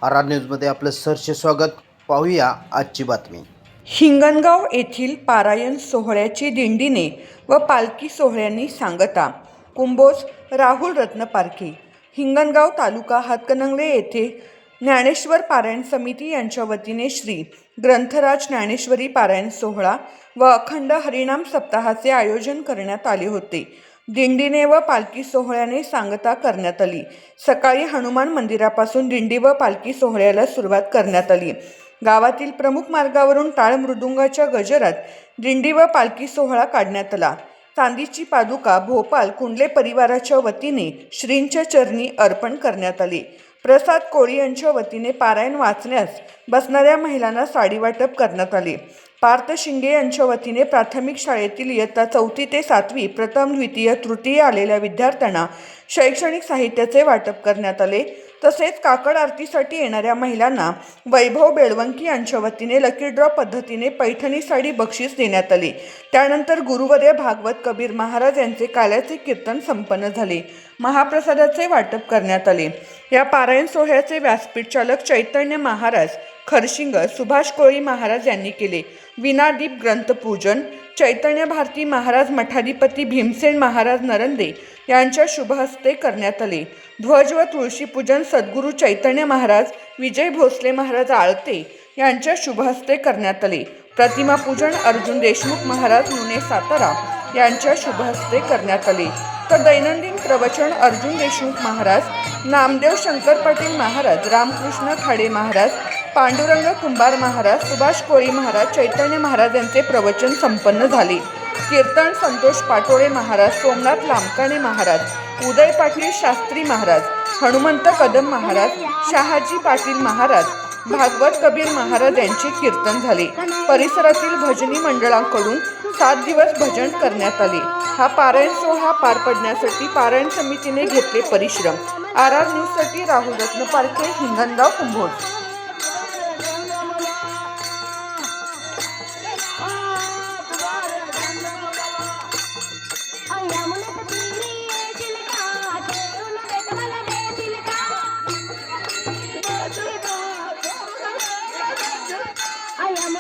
R न्यूजमध्ये आपलं सहर्ष स्वागत. पाहूया आजची बातमी. हिंगणगाव येथील पारायण सोहळ्याची दिंडीने व पालखी सोहळ्यांनी सांगता. कुंभोज राहुल रत्न पारखे. हिंगणगाव तालुका हातकणंगले येथे ज्ञानेश्वर पारायण समिती यांच्या वतीने श्री ग्रंथराज ज्ञानेश्वरी पारायण सोहळा व अखंड हरिनाम सप्ताहाचे आयोजन करण्यात आले होते. दिंडीने व पालखी सोहळ्याने सांगता करण्यात आली. सकाळी हनुमान मंदिरापासून दिंडी व पालखी सोहळ्याला सुरुवात करण्यात आली. गावातील प्रमुख मार्गावरून टाळ मृदुंगाच्या गजरात दिंडी व पालखी सोहळा काढण्यात आला. चांदीची पादुका भोपाल कुंडले परिवाराच्या वतीने श्रींच्या चरणी अर्पण करण्यात आले. प्रसाद कोळी यांच्या वतीने पारायण वाचण्यास बसणाऱ्या महिलांना साडी वाटप करण्यात आले. पार्थ शिंगे यांच्या वतीने प्राथमिक शाळेतील इयत्ता 4वी ते 7वी प्रथम द्वितीय तृतीय आलेल्या विद्यार्थ्यांना शैक्षणिक साहित्याचे वाटप करण्यात आले. तसेच काकड आरतीसाठी येणाऱ्या महिलांना वैभव बेळवंकी यांच्या वतीने लकी ड्रॉ पद्धतीने पैठणी साडी बक्षीस देण्यात आले. त्यानंतर गुरुवर्य भागवत कबीर महाराज यांचे काल्याचे कीर्तन संपन्न झाले. महाप्रसादाचे वाटप करण्यात आले. या पारायण सोहळ्याचे व्यासपीठ चालक चैतन्य महाराज खरशिंग सुभाष कोळी महाराज यांनी केले. विनादीप ग्रंथपूजन चैतन्य भारती महाराज मठाधिपती भीमसेन महाराज नरंदे यांच्या शुभहस्ते करण्यात आले. ध्वज व तुळशीपूजन सद्गुरू चैतन्य महाराज विजय भोसले महाराज आळते यांच्या शुभहस्ते करण्यात आले. प्रतिमा पूजन अर्जुन देशमुख महाराज मुने सातारा यांच्या शुभहस्ते करण्यात आले. तर दैनंदिन प्रवचन अर्जुन देशमुख महाराज, नामदेव शंकर पाटील महाराज, रामकृष्ण खाडे महाराज, पांडुरंग कुंभार महाराज, सुभाष कोळी महाराज, चैतन्य महाराज यांचे प्रवचन संपन्न झाले. कीर्तन संतोष पाटोळे महाराज, सोमनाथ लामकाणे महाराज, उदय पाटील शास्त्री महाराज, हनुमंत कदम महाराज, शहाजी पाटील महाराज, भागवत कबीर महाराज यांचे कीर्तन झाले. परिसरातील भजनी मंडळांकडून 7 दिवस भजन करण्यात आले. हा पारायण सोहळा पार पडण्यासाठी पारायण समितीने घेतले परिश्रम. आर न्यूजसाठी राहुल रत्न पारखे, हिंगणगाव, कुंभोज. I am